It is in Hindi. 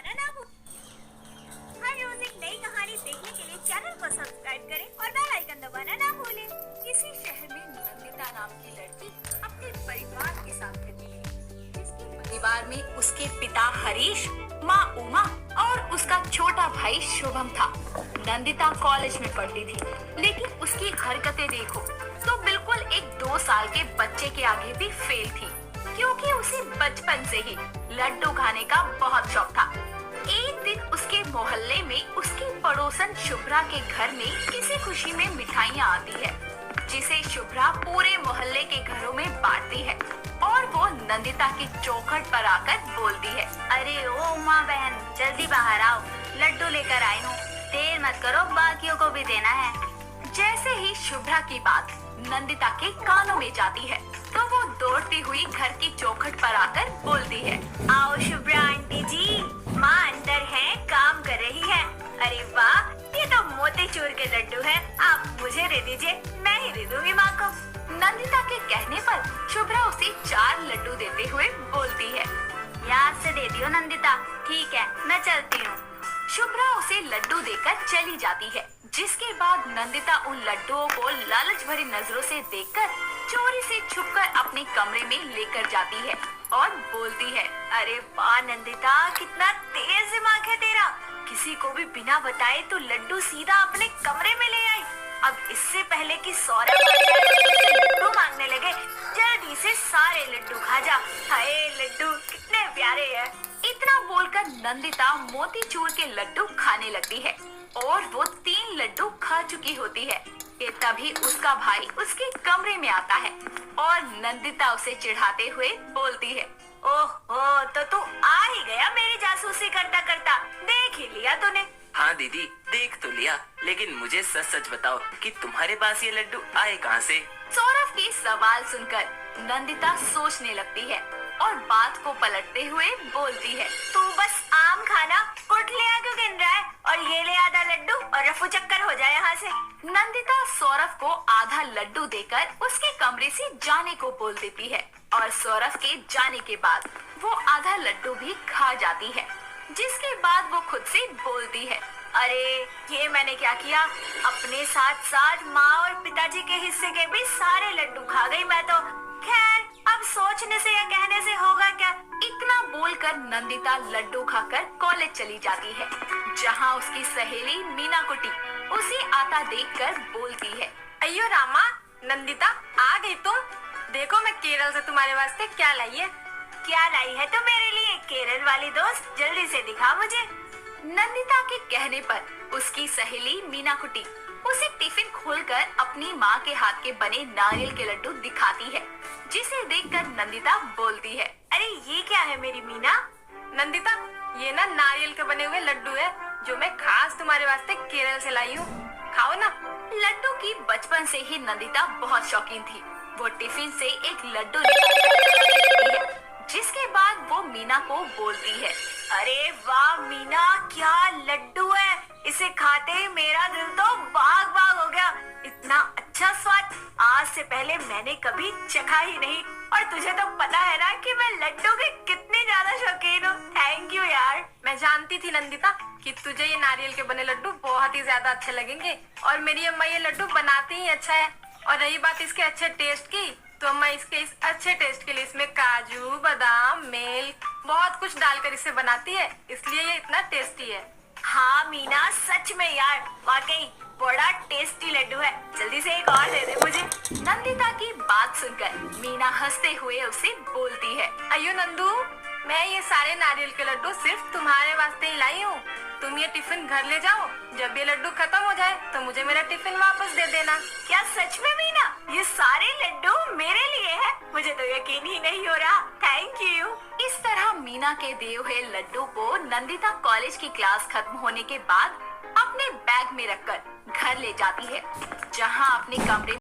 दबाना ना भूलें। हर रोज एक नई कहानी देखने के लिए चैनल को सब्सक्राइब करें और बेल आइकन दबाना ना भूलें। किसी शहर में नंदिता नाम की लड़की अपने परिवार के साथ रहती है, जिसके परिवार में उसके पिता हरीश, माँ उमा और उसका छोटा भाई शुभम था। नंदिता कॉलेज में पढ़ती थी, लेकिन उसकी हरकतें देखो तो बिल्कुल एक 2 साल के बच्चे के आगे भी फेल थी, क्योंकि उसे बचपन से ही लड्डू खाने का बहुत शौक था। एक दिन उसके मोहल्ले में उसकी पड़ोसन शुभ्रा के घर में किसी खुशी में मिठाइयाँ आती है, जिसे शुभ्रा पूरे मोहल्ले के घरों में बांटती है और वो नंदिता की चौखट पर आकर बोलती है, अरे ओ माँ बहन, जल्दी बाहर आओ, लड्डू लेकर आई हूँ, देर मत करो, बाकियों को भी देना है। जैसे ही शुभ्रा की बात नंदिता के कानों में जाती है, तो वो दौड़ती हुई घर की चौखट पर आकर बोलती है, आओ शुभ्रा आंटी जी, माँ अंदर है, काम कर रही है। अरे वाह, ये तो मोतीचूर के लड्डू है, आप मुझे दे दीजिए, मैं ही दे दूंगी माँ को। नंदिता के कहने पर शुभ्रा उसे 4 लड्डू देते हुए बोलती है, याद से दे दियो नंदिता, ठीक है, मैं चलती हूँ। शुभ्रा उसे लड्डू देकर चली जाती है, जिसके बाद नंदिता उन लड्डुओं को लालच भरी नजरों से देखकर चोरी से छुपकर अपने कमरे में लेकर जाती है और बोलती है, अरे वाह नंदिता, कितना तेज दिमाग है तेरा, किसी को भी बिना बताए तो लड्डू सीधा अपने कमरे में ले आई। अब इससे पहले कि सौरभ लड्डू मांगने लगे, जल्दी से सारे लड्डू खा जा। हाय लड्डू कितने प्यारे हैं। इतना बोलकर नंदिता मोतीचूर के लड्डू खाने लगती है और वो 3 लड्डू खा चुकी होती है कि तभी उसका भाई उसके कमरे में आता है और नंदिता उसे चिढ़ाते हुए बोलती है, ओह तो तू आ ही गया मेरी जासूसी करता करता, देख ही लिया तूने। हाँ दीदी, देख तो लिया, लेकिन मुझे सच सच बताओ कि तुम्हारे पास ये लड्डू आए कहाँ से? सौरभ के सवाल सुनकर नंदिता सोचने लगती है और बात को पलटते हुए बोलती है, तू बस आम खाना, कुटलियाँ क्यों गिन रहा है, और ये ले आधा लड्डू और रफू चक्कर हो जाए यहाँ से। नंदिता सौरभ को आधा लड्डू देकर उसके कमरे से जाने को बोल देती है और सौरभ के जाने के बाद वो आधा लड्डू भी खा जाती है, जिसके बाद वो खुद से बोलती है, अरे ये मैंने क्या किया, अपने साथ साथ माँ और पिताजी के हिस्से के भी सारे लड्डू खा गई मैं तो। खैर, अब सोचने से या कहने से होगा क्या। इतना बोलकर नंदिता लड्डू खाकर कॉलेज चली जाती है, जहाँ उसकी सहेली मीना कुटी उसे आता देखकर बोलती है, अयो रामा, नंदिता आ गई तुम, देखो मैं केरल से तुम्हारे वास्ते क्या लाई है। क्या लाई है तो मेरे लिए केरल वाली दोस्त, जल्दी से दिखा मुझे। नंदिता के कहने पर उसकी सहेली मीना कुटी उसे टिफिन खोलकर अपनी माँ के हाथ के बने नारियल के लड्डू दिखाती है, जिसे देखकर नंदिता बोलती है, अरे ये क्या है मेरी मीना? नंदिता, ये ना नारियल के बने हुए लड्डू है, जो मैं खास तुम्हारे वास्ते केरल से लाई हूँ, खाओ ना। लड्डू की बचपन से ही नंदिता बहुत शौकीन थी। वो टिफिन से एक लड्डू निकालती है, जिसके बाद वो मीना को बोलती है, अरे वाह मीना, क्या लड्डू है, इसे खाते ही मेरा दिल तो बाग बाग हो गया, इतना अच्छा स्वाद आज से पहले मैंने कभी चखा ही नहीं, और तुझे तो पता है ना कि मैं लड्डू की कितनी ज्यादा शौकीन हूँ। थैंक यू यार। मैं जानती थी नंदिता कि तुझे ये नारियल के बने लड्डू बहुत ही ज्यादा अच्छे लगेंगे, और मेरी अम्मा ये लड्डू बनाती ही अच्छा है। और रही बात इसके अच्छे टेस्ट की, तो अम्मा इसके इस अच्छे टेस्ट के लिए इसमें काजू, बादाम, मिल्क, बहुत कुछ डालकर इसे बनाती है, इसलिए ये इतना टेस्टी है। हाँ मीना, सच में यार, वाकई बड़ा टेस्टी लड्डू है, जल्दी से एक और दे दे मुझे। नंदिता की बात सुनकर मीना हंसते हुए उसे बोलती है, अयो नंदू, मैं ये सारे नारियल के लड्डू सिर्फ तुम्हारे वास्ते ही लाई हूँ, तुम ये टिफिन घर ले जाओ, जब ये लड्डू खत्म हो जाए तो मुझे मेरा टिफिन वापस दे देना। क्या सच में मीना, ये सारे लड्डू मेरे लिए हैं? मुझे तो यकीन ही नहीं हो रहा। Thank you. इस तरह मीना के दिए हुए लड्डू को नंदिता कॉलेज की क्लास खत्म होने के बाद अपने बैग में रखकर घर ले जाती है, जहाँ अपने कमरे